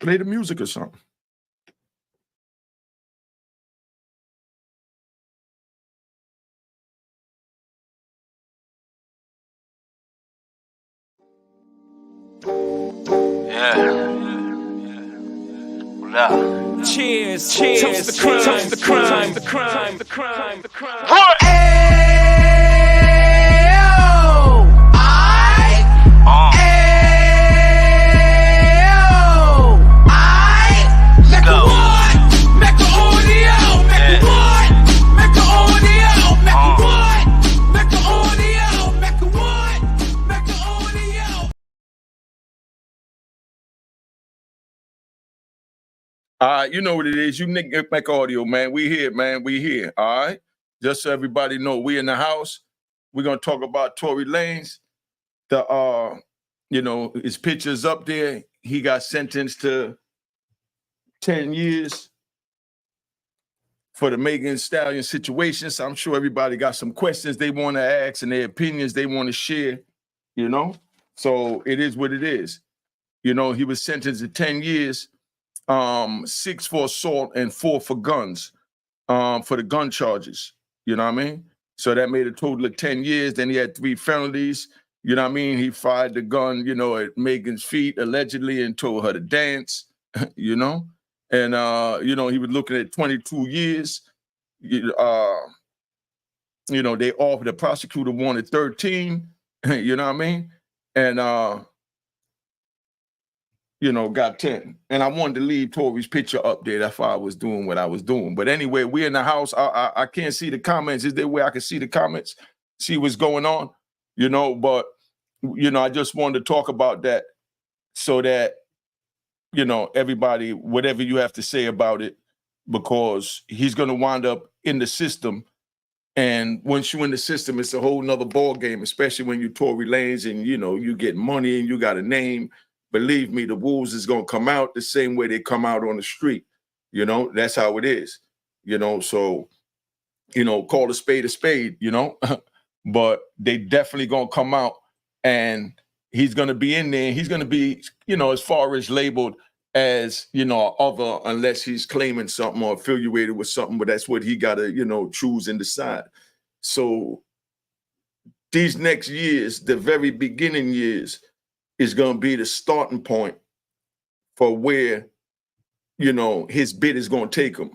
Play the music or something. Cheers, cheers, toast the crime, toast the crime, the crime, the crime, the crime. What? Mecca audio, Mecca what? Mecca audio, Mecca what? Mecca audio, Mecca what? Mecca audio. All right, you know what it is. You Nick Mecca Audio, man. We here, man. We here. All right. Just so everybody know, we in the house. We're gonna talk about Tory Lanez. His picture's up there. He got sentenced to 10 years for the Megan Thee Stallion situation. So I'm sure everybody got some questions they want to ask and their opinions they want to share, So it is what it is. He was sentenced to 10 years, 6 for assault and 4 for guns, for the gun charges. You know what I mean? So that made a total of 10 years. Then he had 3 felonies. You know what I mean? He fired the gun, at Megan's feet, allegedly, and told her to dance, And, he was looking at 22 years. They offered, the prosecutor wanted 13, you know what I mean? And, got 10. And I wanted to leave Tory's picture up there. That's why I was doing what I was doing. But anyway, we're in the house. I can't see the comments. Is there a way I can see the comments, see what's going on? But, I just wanted to talk about that so that, everybody, whatever you have to say about it, because he's going to wind up in the system. And once you're in the system, it's a whole nother ball game, especially when you're Tory Lanez and, you get money and you got a name. Believe me, the wolves is going to come out the same way they come out on the street. That's how it is, so, call a spade, but they definitely going to come out, and he's going to be in there. He's going to be, as far as labeled as, other, unless he's claiming something or affiliated with something, but that's what he got to, choose and decide. So these next years, the very beginning years, is going to be the starting point for where, his bid is going to take him,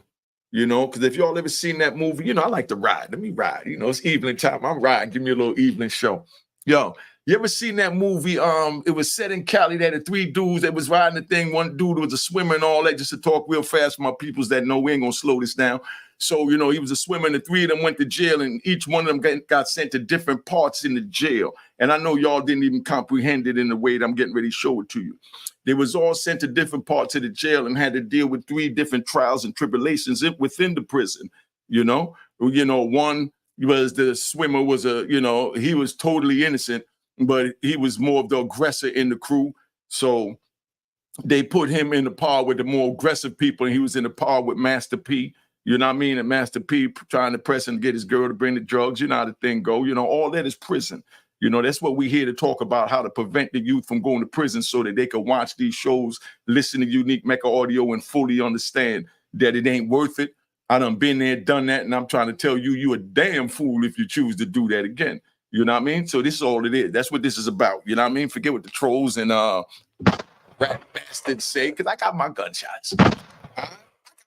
because if y'all ever seen that movie, I like to ride. Let me ride. It's evening time. I'm riding. Give me a little evening show. Yo, you ever seen that movie? It was set in Cali. They had 3 dudes that was riding the thing. One dude was a swimmer and all that, just to talk real fast for my peoples that know we ain't going to slow this down. So, he was a swimmer, and the 3 of them went to jail, and each one of them got sent to different parts in the jail. And I know y'all didn't even comprehend it in the way that I'm getting ready to show it to you. They was all sent to different parts of the jail and had to deal with 3 different trials and tribulations within the prison, One was the swimmer was he was totally innocent, but he was more of the aggressor in the crew. So they put him in the par with the more aggressive people, and he was in the par with Master P. You know what I mean? And Master P trying to press and get his girl to bring the drugs. You know how the thing go. All that is prison. That's what we're here to talk about, how to prevent the youth from going to prison so that they can watch these shows, listen to Unique Mecca Audio, and fully understand that it ain't worth it. I done been there, done that, and I'm trying to tell you, you a damn fool if you choose to do that again. You know what I mean? So this is all it is. That's what this is about. You know what I mean? Forget what the trolls and rat bastards say, because I got my gunshots.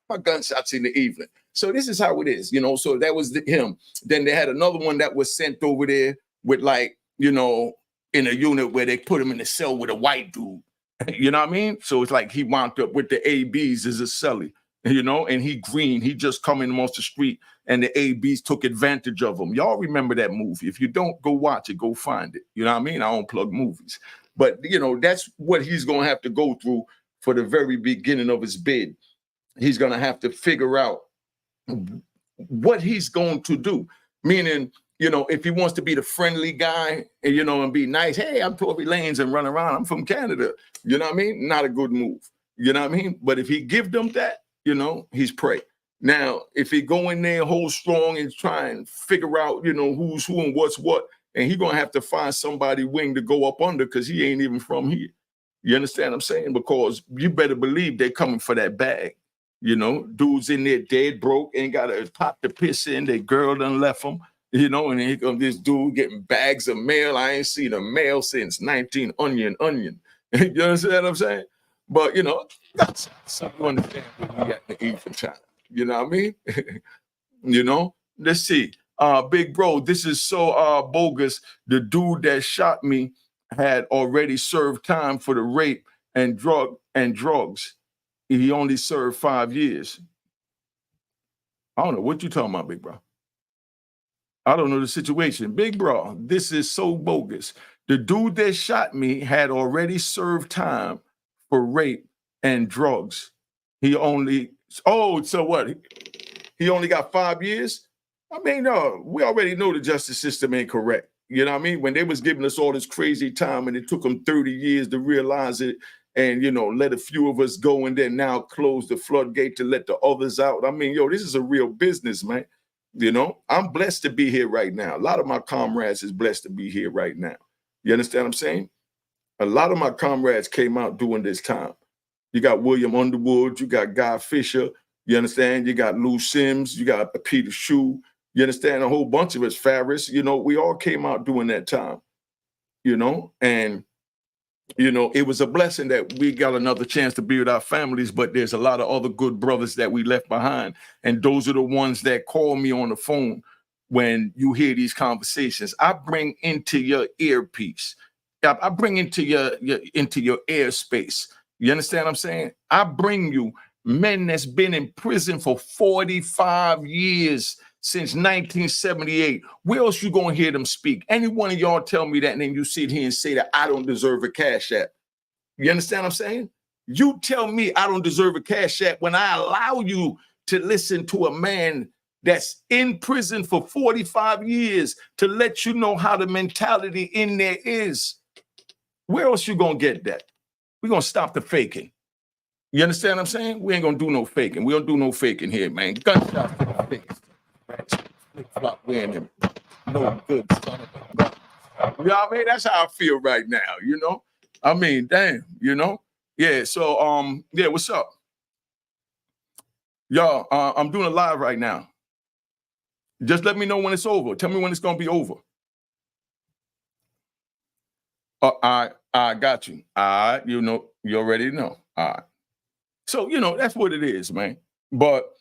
My gunshots in the evening. So this is how it is, so that was him. Then they had another one that was sent over there with in a unit where they put him in a cell with a white dude. You know what I mean? So it's like he wound up with the ABs as a cellie, and he green. He just coming off the street, and the ABs took advantage of him. Y'all remember that movie. If you don't, go watch it, go find it. You know what I mean? I don't plug movies. But, that's what he's going to have to go through for the very beginning of his bid. He's going to have to figure out what he's going to do. Meaning, if he wants to be the friendly guy and, and be nice, hey, I'm Tory Lanez and run around. I'm from Canada. You know what I mean? Not a good move. You know what I mean? But if he give them that, he's prey. Now, if he go in there, hold strong and try and figure out, who's who and what's what, and he going to have to find somebody wing to go up under because he ain't even from here. You understand what I'm saying? Because you better believe they're coming for that bag. You know, dudes in there dead broke, ain't got a pot to piss in. Their girl done left them, you know, and here comes this dude getting bags of mail. I ain't seen a mail since 19 onion. You understand what I'm saying? But, you know, that's something to understand when we at the evil time. You know what I mean? You know, let's see. Big bro, this is so bogus. The dude that shot me had already served time for the rape and drugs. He only served 5 years. I don't know what you talking about, big bro. I don't know the situation. Big bro, this is so bogus. The dude that shot me had already served time for rape and drugs. He only, so what? He only got 5 years? I mean, no, we already know the justice system ain't correct. You know what I mean? When they was giving us all this crazy time and it took them 30 years to realize it and, you know, let a few of us go and then now close the floodgate to let the others out. I mean, yo, this is a real business, man. You know, I'm blessed to be here right now. A lot of my comrades is blessed to be here right now. You understand what I'm saying? A lot of my comrades came out during this time. You got William Underwood, you got Guy Fisher, you understand? You got Lou Sims, you got Peter Shue, you understand? A whole bunch of us, Farris, you know, we all came out during that time, you know, and, you know, it was a blessing that we got another chance to be with our families, but there's a lot of other good brothers that we left behind. And those are the ones that call me on the phone when you hear these conversations. I bring into your earpiece. I bring into your airspace. You understand what I'm saying? I bring you men that's been in prison for 45 years since 1978. Where else you gonna hear them speak? Any one of y'all tell me that and then you sit here and say that I don't deserve a cash app. You understand what I'm saying? You tell me I don't deserve a cash app when I allow you to listen to a man that's in prison for 45 years to let you know how the mentality in there is. Where else you gonna get that? We're gonna stop the faking. You understand what I'm saying? We ain't gonna do no faking. We don't do no faking here, man. Gunshots to the face. Flip-flop wearing them. No good son of a gun. You know what I mean? That's how I feel right now, you know? I mean, damn, you know? Yeah, so yeah, what's up? Y'all, I'm doing a live right now. Just let me know when it's over. Tell me when it's gonna be over. I got you. You know, you already know. All right. So, you know, that's what it is, man. But,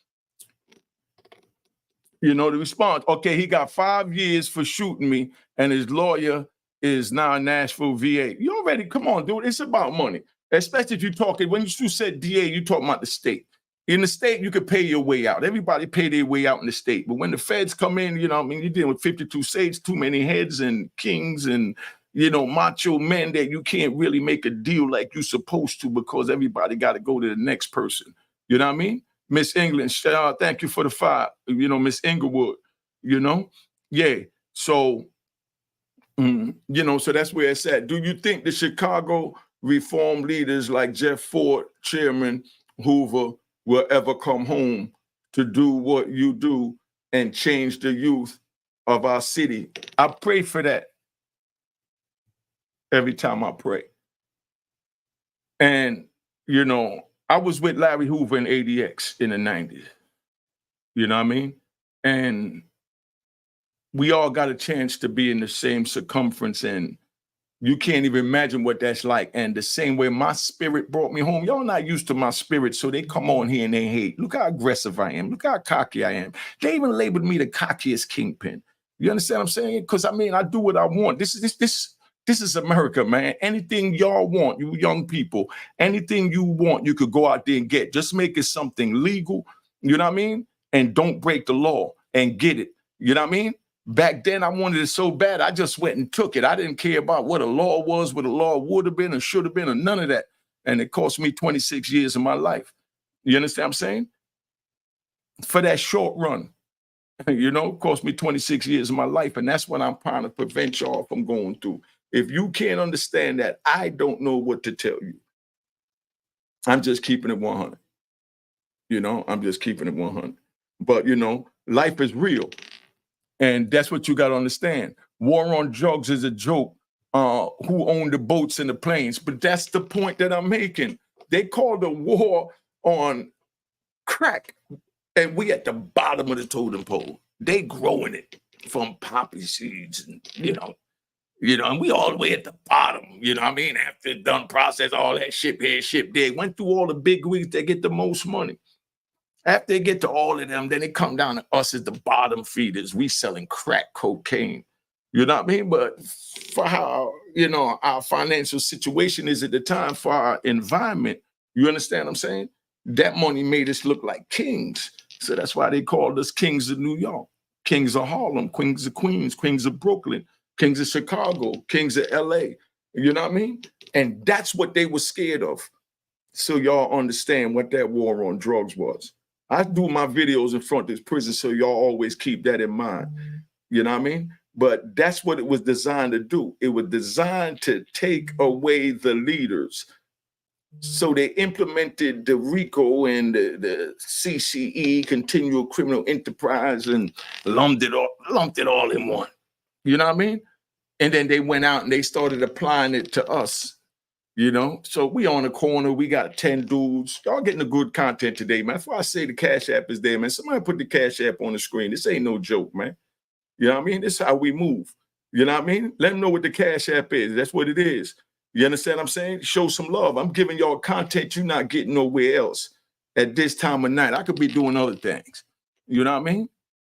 you know, the response, okay, he got 5 years for shooting me and his lawyer is now in Nashville, VA. You already, come on, dude, it's about money. Especially if you're talking, when you said DA, you're talking about the state. In the state, you could pay your way out. Everybody pay their way out in the state. But when the feds come in, you know, I mean, you're dealing with 52 states, too many heads and kings and, you know, macho men that you can't really make a deal like you're supposed to because everybody got to go to the next person. You know what I mean? Miss England, thank you for the 5. You know, Miss Inglewood, you know? Yeah. So, you know, so that's where it's at. Do you think the Chicago reform leaders like Jeff Ford, Chairman Hoover, will ever come home to do what you do and change the youth of our city? I pray for that every time I pray. And, you know, I was with Larry Hoover in ADX in the 90s. You know what I mean? And we all got a chance to be in the same circumference, and you can't even imagine what that's like. And the same way my spirit brought me home, y'all not used to my spirit, so they come on here and they hate. Look how aggressive I am. Look how cocky I am. They even labeled me the cockiest kingpin. You understand what I'm saying? Because, I mean, I do what I want. This is America, man. Anything y'all want, you young people, anything you want, you could go out there and get. Just make it something legal, you know what I mean? And don't break the law and get it, you know what I mean? Back then, I wanted it so bad, I just went and took it. I didn't care about what a law was, what a law would have been or should have been or none of that. And it cost me 26 years of my life. You understand what I'm saying? For that short run, you know, it cost me 26 years of my life. And that's what I'm trying to prevent y'all from going through. If you can't understand that, I don't know what to tell you. I'm just keeping it 100. You know, I'm just keeping it 100. But, you know, life is real. And that's what you got to understand. War on drugs is a joke who owned the boats and the planes. But that's the point that I'm making. They called a war on crack, and we at the bottom of the totem pole. They growing it from poppy seeds, and and we all the way at the bottom. You know what I mean? After done process all that ship here, ship there, went through all the big wigs that get the most money. After they get to all of them, then they come down to us as the bottom feeders. We selling crack cocaine. You know what I mean? But for how, our financial situation is at the time, for our environment, you understand what I'm saying? That money made us look like kings. So that's why they called us kings of New York, kings of Harlem, kings of Queens, kings of Brooklyn, kings of Chicago, kings of LA. You know what I mean? And that's what they were scared of. So y'all understand what that war on drugs was. I do my videos in front of this prison, so y'all always keep that in mind. You know what I mean? But that's what it was designed to do. It was designed to take away the leaders. So they implemented the RICO and the CCE, Continual Criminal Enterprise, and lumped it all in one. You know what I mean? And then they went out and they started applying it to us. So we on the corner, we got 10 dudes. Y'all getting the good content today, man. That's why I say the Cash App is there, man. Somebody put the Cash App on the screen. This ain't no joke, man. You know what I mean? This is how we move. You know what I mean? Let them know what the Cash App is. That's what it is. You understand what I'm saying? Show some love. I'm giving y'all content you're not getting nowhere else at this time of night. I could be doing other things. You know what I mean?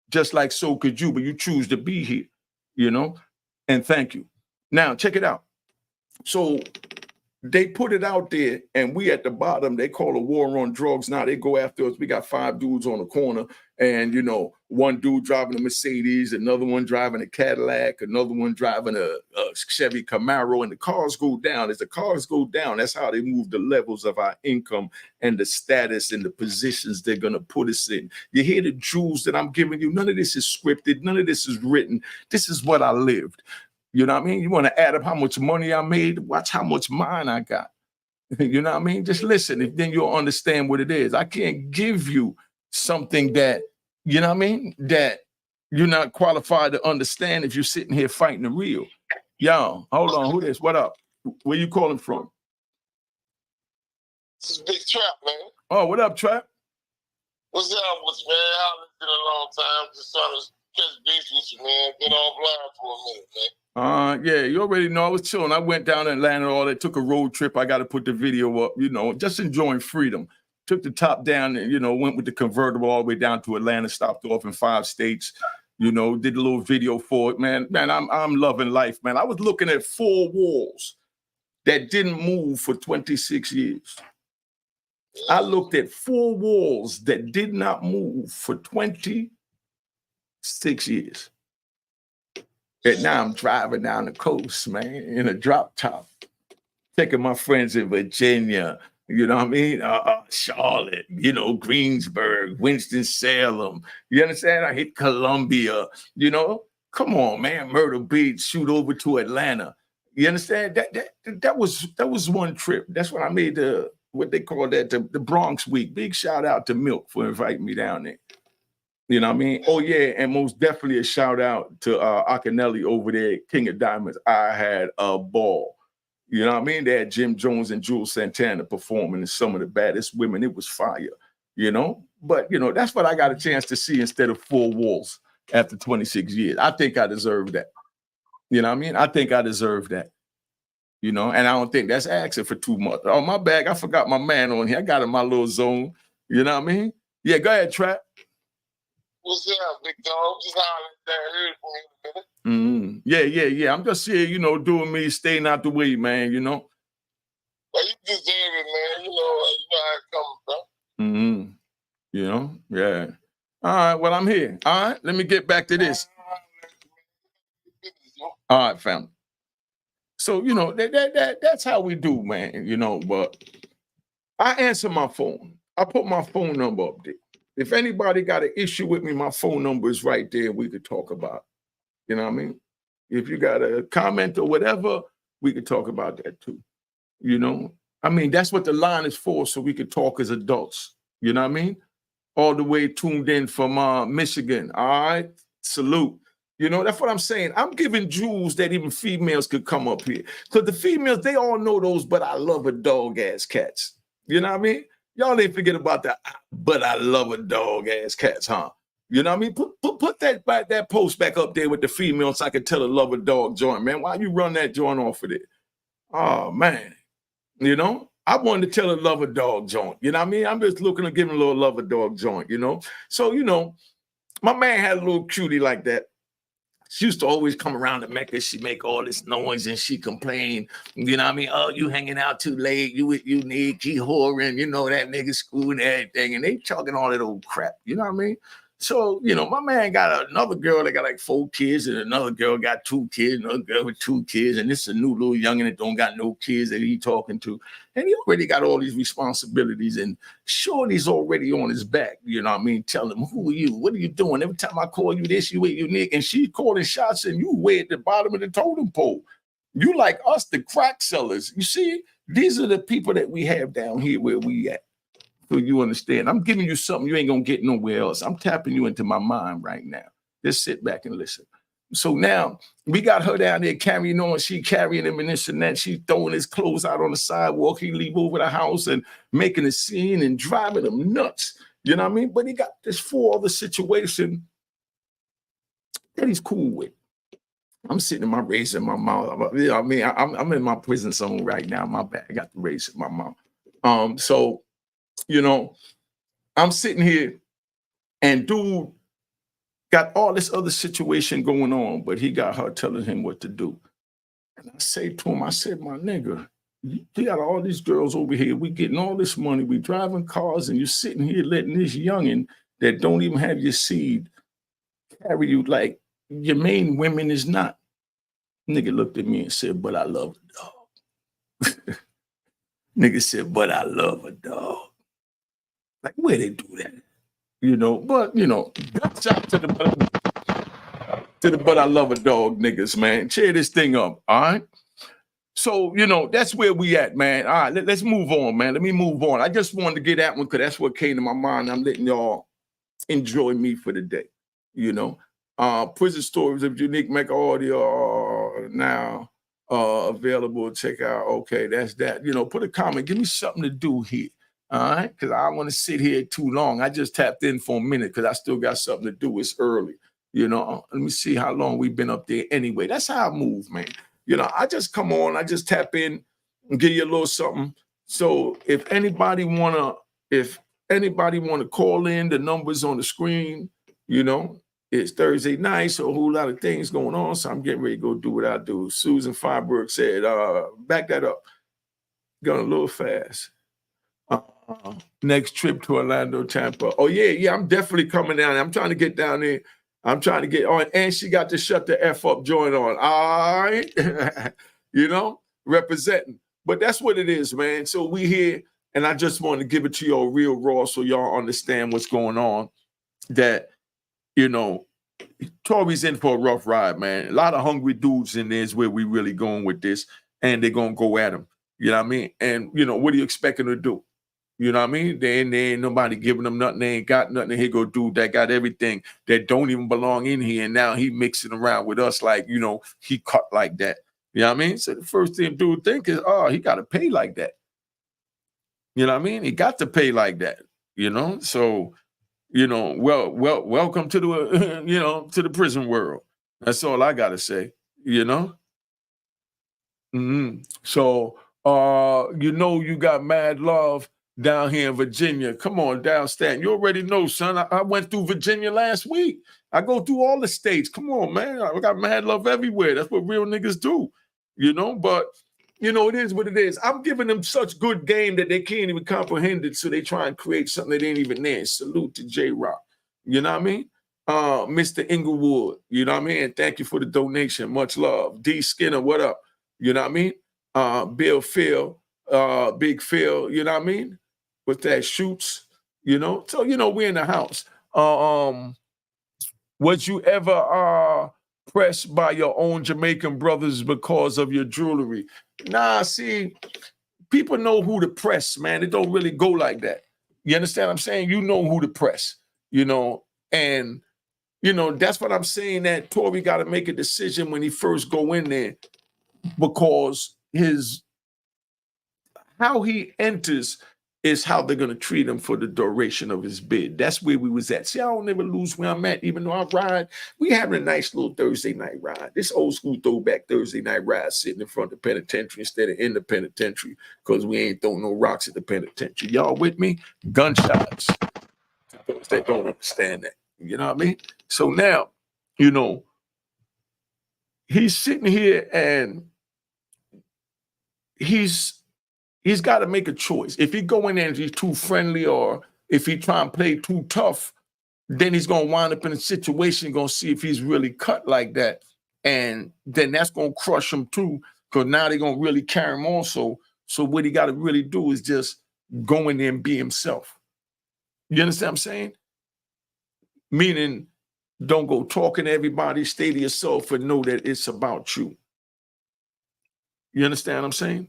Just like so could you, but you choose to be here, and thank you. Now, check it out. So they put it out there, and we at the bottom. They call a war on drugs. Now they go after us. We got 5 dudes on the corner, and one dude driving a Mercedes, another one driving a Cadillac, another one driving a Chevy Camaro, and the cars go down. As the cars go down, that's how they move the levels of our income and the status and the positions they're gonna put us in. You hear the jewels that I'm giving you? None of this is scripted. None of this is written. This is what I lived. You know what I mean? You want to add up how much money I made? Watch how much mine I got. You know what I mean? Just listen, and then you'll understand what it is. I can't give you something that, you know what I mean, that you're not qualified to understand if you're sitting here fighting the real. Yo, hold on. Who this? What up? Where you calling from? This is Big Trap, man. Oh, what up, Trap? What's up with you, man? It's been a long time. Just trying to catch base with you, man. Been offline for a minute, man. Yeah, you already know I was chilling. I went down to Atlanta, all that, took a road trip. I got to put the video up, just enjoying freedom. Took the top down and, went with the convertible all the way down to Atlanta, stopped off in 5 states, did a little video for it, man. Man, I'm loving life, man. I was looking at 4 walls that didn't move for 26 years. I looked at 4 walls that did not move for 26 years. And now I'm driving down the coast, man, in a drop top, taking my friends in Virginia, you know what I mean? Charlotte, Greensburg, Winston-Salem. You understand? I hit Columbia, Come on, man. Myrtle Beach, shoot over to Atlanta. You understand? That was one trip. That's when I made what they call that, the Bronx Week. Big shout out to Milk for inviting me down there. You know what I mean? Oh, yeah, and most definitely a shout out to Akinelli over there, King of Diamonds. I had a ball. You know what I mean? They had Jim Jones and Jules Santana performing, and some of the baddest women. It was fire, But, that's what I got a chance to see instead of 4 walls after 26 years. I think I deserve that. You know what I mean? I think I deserve that. And I don't think that's asking for too much. Oh, my bad. I forgot my man on here. I got in my little zone. You know what I mean? Yeah, go ahead, Trap. What's up, big dog? Just hollering down here for me in a minute. Yeah. I'm just here, doing me, staying out the way, man, Well, you deserve it, man. You know how it comes, bro. Yeah. All right, well, I'm here. All right, let me get back to this. All right, family. So, that's how we do, man, but I answer my phone. I put my phone number up there. If anybody got an issue with me, my phone number is right there. We could talk about it. You know what I mean? If you got a comment or whatever, we could talk about that too. I mean, that's what the line is for, so we could talk as adults. You know what I mean? All the way tuned in from Michigan. All right. Salute. You know, that's what I'm saying. I'm giving jewels that even females could come up here. Because the females, they all know those, but I love a dog ass cats. You know what I mean? Y'all ain't forget about that, but I love a dog ass cats, huh? You know what I mean? Put that post back up there with the females so I can tell a love a dog joint, man. Why you run that joint off of it? Oh, man. You know? I wanted to tell a love a dog joint. You know what I mean? I'm just looking to give him a little love a dog joint, you know? So, you know, my man had a little cutie like that. She used to always come around to Mecca. She make all this noise and she complain. You know what I mean? Oh, you hanging out too late. You need key whoring. You know that nigga school and everything. And they talking all that old crap. You know what I mean? So, you know, my man got another girl that got like 4 kids and another girl got 2 kids, another girl with 2 kids. And this is a new little youngin' that don't got no kids that he talking to. And he already got all these responsibilities and Shorty's already on his back. You know what I mean? Tell him, who are you? What are you doing? Every time I call you this, you with unique. And she's calling shots and you way at the bottom of the totem pole. You like us, the crack sellers. You see, these are the people that we have down here where we at. So you understand, I'm giving you something you ain't gonna get nowhere else. I'm tapping you into my mind right now. Just sit back and listen. So now we got her down there carrying on. She carrying him and this and that. She throwing his clothes out on the sidewalk. He leave over the house and making a scene and driving him nuts. You know what I mean? But he got this 4 other situation that he's cool with. I'm sitting in my race in my mouth. You know what I mean? I'm in my prison zone right now. My bad. I got the race in my mouth. So, you know, I'm sitting here and dude got all this other situation going on, but he got her telling him what to do. And I say to him, I said, my nigga, you got all these girls over here. We getting all this money. We driving cars and you're sitting here letting this youngin' that don't even have your seed carry you like your main women is not. Nigga looked at me and said, but I love a dog. Nigga said, but I love a dog. Like, where they do that? You know, but, you know, good shot to the but I love a dog niggas, man. Cheer this thing up, all right? So, you know, that's where we at, man. All right, let's move on, man. Let me move on. I just wanted to get that one because that's what came to my mind. I'm letting y'all enjoy me for the day, you know? Prison Stories of Unique Mecca audio are now available. Check out. Okay, that's that. You know, put a comment. Give me something to do here. All right, because I don't want to sit here too long. I just tapped in for a minute because I still got something to do. It's early. You know, let me see how long we've been up there anyway. That's how I move, man. You know, I just come on, I just tap in and give you a little something. So if anybody wanna call in, the numbers on the screen, you know, it's Thursday night, so a whole lot of things going on. So I'm getting ready to go do what I do. Susan Feinberg said, back that up. Going a little fast. Next trip to Orlando, Tampa. Oh, yeah, I'm definitely coming down. I'm trying to get down there. I'm trying to get on. And she got to shut the F up joint on. All right. You know, representing. But that's what it is, man. So we here, and I just want to give it to y'all real raw so y'all understand what's going on. That, you know, Tory's in for a rough ride, man. A lot of hungry dudes in there is where we really going with this. And they're going to go at him. You know what I mean? And, you know, what are you expecting to do? You know what I mean? They ain't nobody giving them nothing. They ain't got nothing. And here go dude that got everything that don't even belong in here. And now he mixing around with us like, you know, he cut like that. You know what I mean? So the first thing dude think is, oh, he got to pay like that. You know what I mean? He got to pay like that, you know? So, you know, welcome to the, you know, to the prison world. That's all I got to say, you know? Mm-hmm. So, you know, you got mad love down here in Virginia. Come on, down Staten. You already know, son. I went through Virginia last week. I go through all the states. Come on, man. I got mad love everywhere. That's what real niggas do, you know? But, you know, it is what it is. I'm giving them such good game that they can't even comprehend it, so they try and create something that ain't even there. Salute to J-Rock. You know what I mean? Mr. Inglewood, you know what I mean? Thank you for the donation. Much love. D. Skinner, what up? You know what I mean? Bill Phil, Big Phil, you know what I mean? With that shoots, you know? So, you know, we're in the house. Was you ever pressed by your own Jamaican brothers because of your jewelry? Nah, see, people know who to press, man. It don't really go like that. You understand what I'm saying? You know who to press, you know? And, you know, that's what I'm saying, that Tory got to make a decision when he first go in there, because how he enters is how they're going to treat him for the duration of his bid. That's where we was at. See, I don't never lose where I'm at, even though I ride. We having a nice little Thursday night ride. This old school throwback Thursday night ride, sitting in front of the penitentiary instead of in the penitentiary, because we ain't throwing no rocks at the penitentiary. Y'all with me? Gunshots. Those that don't understand that. You know what I mean? So now, you know, he's sitting here and he's got to make a choice. If he go in there and he's too friendly, or if he try and play too tough, then he's going to wind up in a situation, going to see if he's really cut like that. And then that's going to crush him too, because now they're going to really carry him on. So what he got to really do is just go in there and be himself. You understand what I'm saying? Meaning, don't go talking to everybody, stay to yourself and know that it's about you. You understand what I'm saying?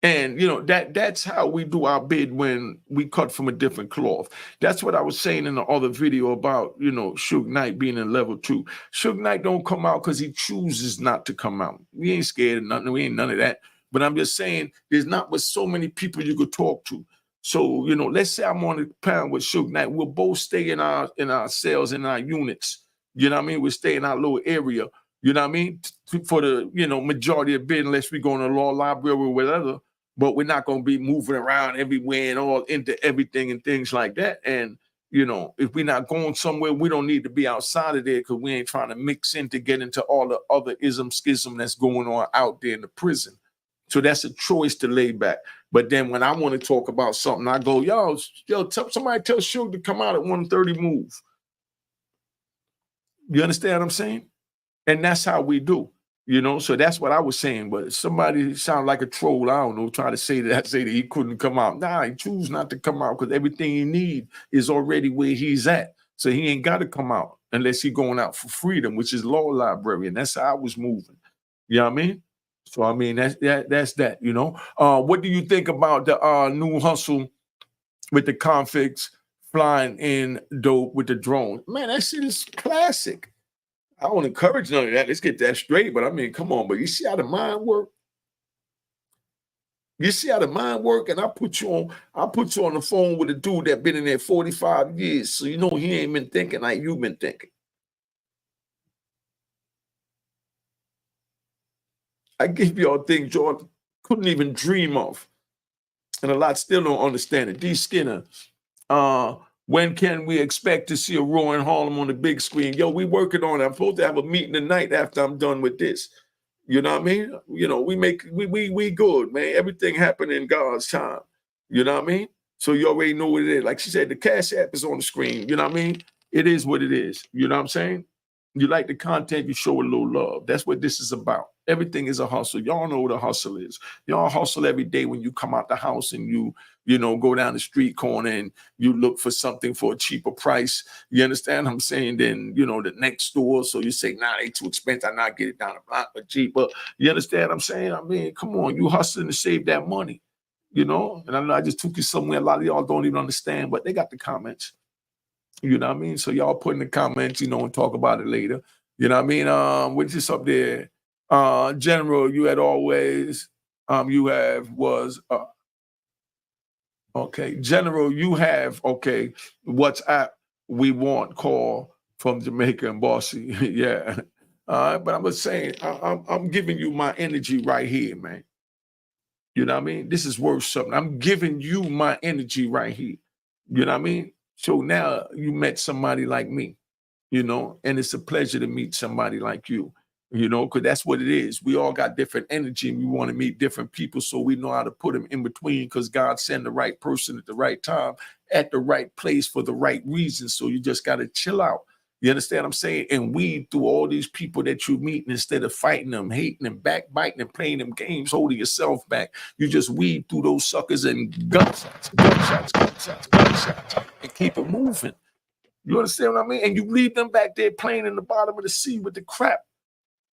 And, you know, that's how we do our bid when we cut from a different cloth. That's what I was saying in the other video about, you know, Suge Knight being in level 2. Suge Knight don't come out because he chooses not to come out. We ain't scared of nothing. We ain't none of that. But I'm just saying, there's not with so many people you could talk to. So, you know, let's say I'm on the pound with Suge Knight. We'll both stay in our cells, in our units. You know what I mean? We'll stay in our little area. You know what I mean? For the, you know, majority of bid, unless we go in the law library or whatever. But we're not going to be moving around everywhere and all into everything and things like that. And, you know, if we're not going somewhere, we don't need to be outside of there, because we ain't trying to mix in to get into all the other schism that's going on out there in the prison. So that's a choice to lay back. But then when I want to talk about something, I go, yo, somebody tell Suge to come out at 1:30 move. You understand what I'm saying? And that's how we do. You know, so that's what I was saying. But somebody sound like a troll, I don't know, try to say that he couldn't come out. Nah, he choose not to come out because everything he need is already where he's at. So he ain't got to come out unless he going out for freedom, which is law library. And that's how I was moving. You know what I mean? So, I mean, that's that, you know. What do you think about the new hustle with the convicts flying in dope with the drone? Man, that shit is classic. I don't encourage none of that. Let's get that straight. But I mean, come on. But you see how the mind work? You see how the mind work? And I put you on the phone with a dude that been in there 45 years. So you know he ain't been thinking like you've been thinking. I give y'all things y'all couldn't even dream of. And a lot still don't understand it. D. Skinner, when can we expect to see a Roaring Harlem on the big screen? Yo, we working on it. I'm supposed to have a meeting tonight after I'm done with this. You know what I mean? You know, we good, man. Everything happened in God's time. You know what I mean? So you already know what it is. Like she said, the Cash App is on the screen. You know what I mean? It is what it is. You know what I'm saying? You like the content, you show a little love. That's what this is about. Everything is a hustle. Y'all know what a hustle is. Y'all hustle every day when you come out the house and you know, go down the street corner and you look for something for a cheaper price. You understand what I'm saying? Then, you know, the next store. So you say, nah, they too expensive. I not get it down the block but cheaper. You understand what I'm saying? I mean, come on, you hustling to save that money, you know? And I know I just took you somewhere a lot of y'all don't even understand, but they got the comments. You know what I mean? So y'all put in the comments, you know, and talk about it later. You know what I mean? What's this up there? General, you had always, you have was, okay. General, you have, okay, WhatsApp, we want call from Jamaica and Bossy. Yeah. But I'm just saying, I'm giving you my energy right here, man. You know what I mean? This is worth something. I'm giving you my energy right here. You know what I mean? So now you met somebody like me, you know, and it's a pleasure to meet somebody like you, you know, because that's what it is. We all got different energy and we want to meet different people so we know how to put them in between, because God sent the right person at the right time, at the right place for the right reason. So you just got to chill out. You understand what I'm saying? And weed through all these people that you meet, and instead of fighting them, hating them, backbiting and playing them games, holding yourself back, you just weed through those suckers and gunshots, and keep it moving. You understand what I mean? And you leave them back there playing in the bottom of the sea with the crap.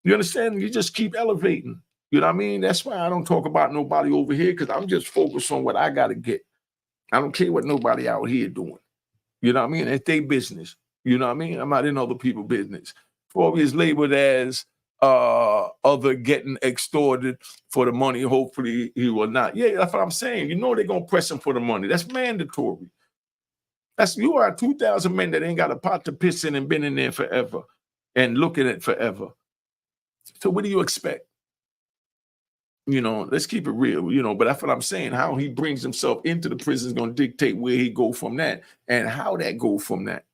You understand? You just keep elevating. You know what I mean? That's why I don't talk about nobody over here, because I'm just focused on what I got to get. I don't care what nobody out here doing. You know what I mean? It's their business. You know what I mean? I'm not in other people's business. Tory is labeled as other getting extorted for the money. Hopefully he will not. Yeah, that's what I'm saying. You know they're gonna press him for the money. That's mandatory. You are 2,000 men that ain't got a pot to piss in and been in there forever and looking at forever. So what do you expect? You know, let's keep it real, you know, but that's what I'm saying. How he brings himself into the prison is going to dictate where he go from that and how that go from that.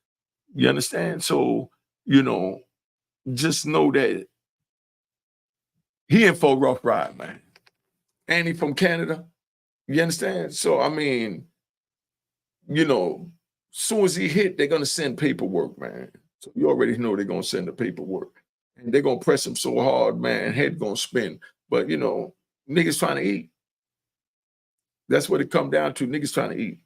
You understand? So, you know, just know that he in for a rough ride, man. And he from Canada. You understand? So, I mean, you know, soon as he hit, they're going to send paperwork, man. So you already know they're going to send the paperwork. And they're going to press him so hard, man, head going to spin. But, you know, niggas trying to eat. That's what it come down to. Niggas trying to eat.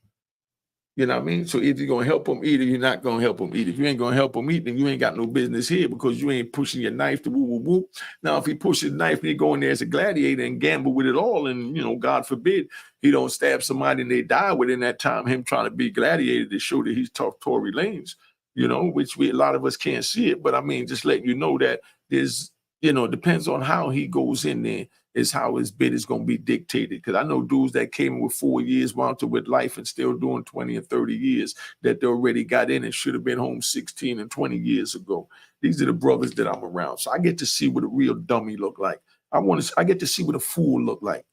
You know what I mean? So if you're going to help them eat or you're not going to help them eat. If you ain't going to help them eat, then you ain't got no business here because you ain't pushing your knife to woo, woo, woo. Now, if he pushes the knife and he go in there as a gladiator and gamble with it all, and, you know, God forbid, he don't stab somebody and they die within that time, him trying to be gladiator to show that he's tough Tory Lanez, you know, which a lot of us can't see it. But I mean, just letting you know that there's, you know, depends on how he goes in there is how his bid is going to be dictated. Because I know dudes that came in with 4 years, wound up with life and still doing 20 and 30 years that they already got in and should have been home 16 and 20 years ago. These are the brothers that I'm around. So I get to see what a real dummy look like. I get to see what a fool look like.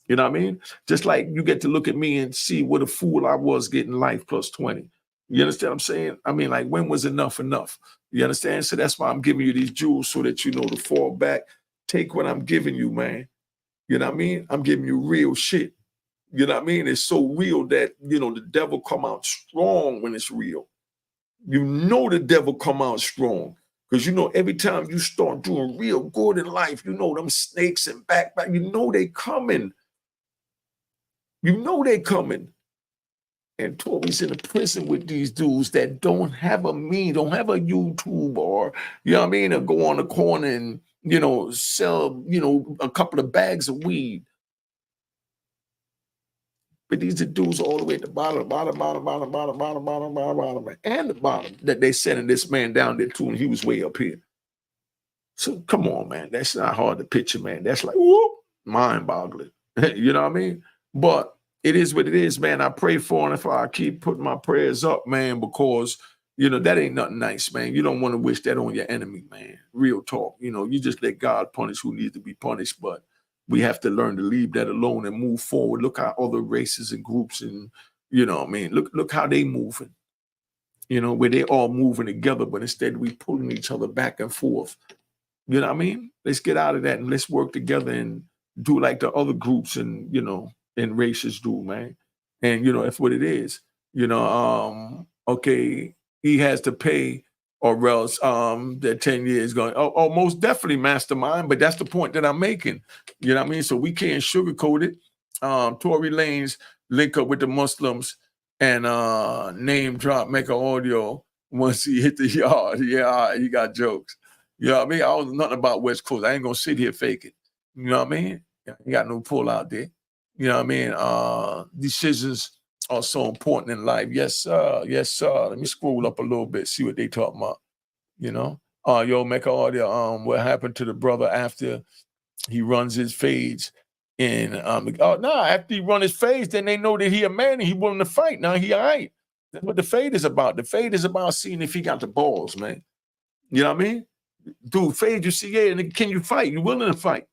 You know what I mean? Just like you get to look at me and see what a fool I was getting life plus 20. You understand what I'm saying? I mean, like, when was enough enough? You understand? So that's why I'm giving you these jewels so that you know to fall back. Take what I'm giving you, man. You know what I mean? I'm giving you real shit. You know what I mean? It's so real that, you know, the devil come out strong when it's real. You know the devil come out strong. Because, you know, every time you start doing real good in life, you know them snakes and back, you know they coming. You know they coming. And Tory's in a prison with these dudes that don't have a YouTube or, you know what I mean, or go on the corner and, you know, sell, you know, a couple of bags of weed. But these are dudes all the way at the bottom, and the bottom that they sending this man down there to, and he was way up here. So come on, man. That's not hard to picture, man. That's like, whoop, mind-boggling. You know what I mean? But it is what it is, man. I pray for him if I keep putting my prayers up, man, because, you know, that ain't nothing nice, man. You don't want to wish that on your enemy, man. Real talk. You know, you just let God punish who needs to be punished, but we have to learn to leave that alone and move forward. Look how other races and groups and, you know what I mean, look how they moving, you know, where they all moving together, but instead we pulling each other back and forth. You know what I mean? Let's get out of that and let's work together and do like the other groups and, you know, and races do, man. And, you know, that's what it is. You know, okay, he has to pay or else that 10 years going, oh, most definitely mastermind, but that's the point that I'm making. You know what I mean? So we can't sugarcoat it. Tory Lanez link up with the Muslims and name drop, make an audio once he hit the yard. Yeah, all right, he got jokes. You know what I mean? I don't know nothing about West Coast. I ain't gonna sit here fake it. You know what I mean? You got no pull out there. You know what I mean? Decisions are so important in life. Yes, sir. Yes, sir. Let me scroll up a little bit, see what they talking about. You know? Yo, Mecca audio, what happened to the brother after he runs his fades? And after he run his fades, then they know that he a man and he willing to fight. Now he all right. That's what the fade is about. The fade is about seeing if he got the balls, man. You know what I mean? Dude, fade, you see, yeah, and can you fight? You willing to fight?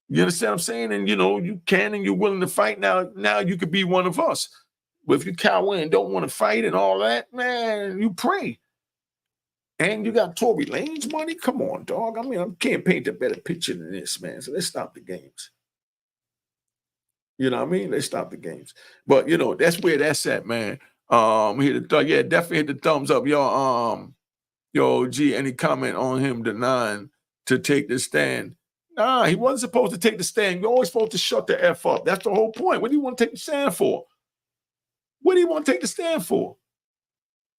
You understand what I'm saying? And, you know, you can and you're willing to fight. Now you could be one of us. But if you cower and don't want to fight and all that, man, you pray. And you got Tory Lanez money? Come on, dog. I mean, I can't paint a better picture than this, man. So let's stop the games. You know what I mean? Let's stop the games. But, you know, that's where that's at, man. Definitely hit the thumbs up. Yo, G, any comment on him denying to take the stand? Nah, he wasn't supposed to take the stand. You're always supposed to shut the F up. That's the whole point. What do you want to take the stand for? What do you want to take the stand for?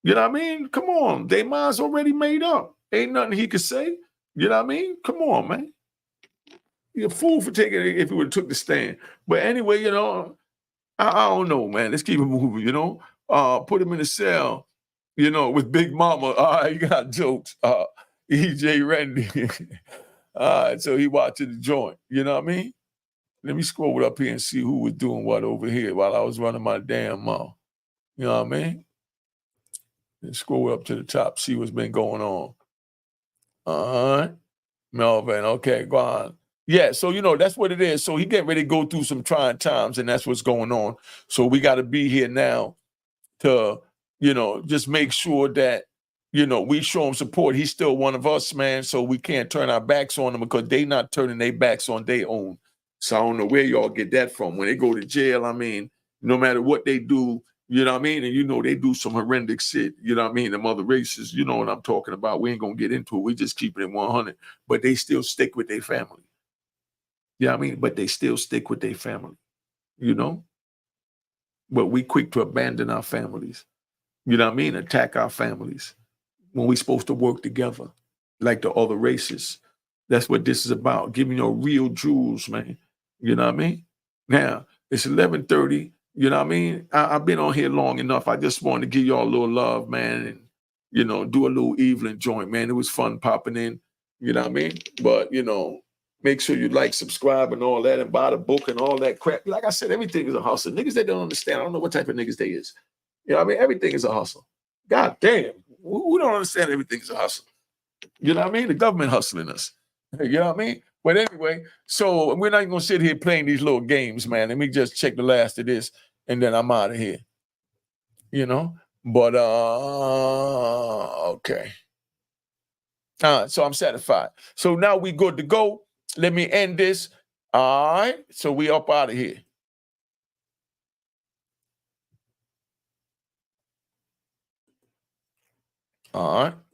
You know what I mean? Come on. Their mind's already made up. Ain't nothing he could say. You know what I mean? Come on, man. You're a fool for taking it if he would have took the stand. But anyway, you know, I don't know, man. Let's keep it moving, you know. Put him in a cell you know, with Big Mama. All right, you got jokes. EJ Randy. All right, so he watching the joint. You know what I mean? Let me scroll up here and see who was doing what over here while I was running my damn mouth. You know what I mean? And scroll up to the top, see what's been going on. All right. Melvin, okay, go on. Yeah, so you know that's what it is. So he getting ready to go through some trying times, and that's what's going on. So we got to be here now to, you know, just make sure that, you know, we show him support. He's still one of us, man. So we can't turn our backs on him because they not turning their backs on their own. So I don't know where y'all get that from. When they go to jail, I mean, no matter what they do, you know what I mean? And you know they do some horrendous shit, you know what I mean? Them other races, you know what I'm talking about. We ain't gonna get into it. We just keep it at 100. But they still stick with their family. You know what I mean? But they still stick with their family, you know? But we quick to abandon our families. You know what I mean? Attack our families when we supposed to work together like the other races. That's what this is about. Giving your real jewels, man. You know what I mean? Now, it's 11:30. You know what I mean? I've been on here long enough. I just wanted to give y'all a little love, man, and, you know, do a little Evelyn joint, man. It was fun popping in. You know what I mean? But, you know, make sure you like, subscribe, and all that, and buy the book and all that crap. Like I said, everything is a hustle. Niggas that don't understand, I don't know what type of niggas they is. You know what I mean? Everything is a hustle. God damn. We don't understand everything is a hustle. You know what I mean? The government hustling us. You know what I mean? But anyway, so we're not going to sit here playing these little games, man. Let me just check the last of this, and then I'm out of here. You know? But, okay. So I'm satisfied. So now we good to go. Let me end this. All right. So we up out of here. All right.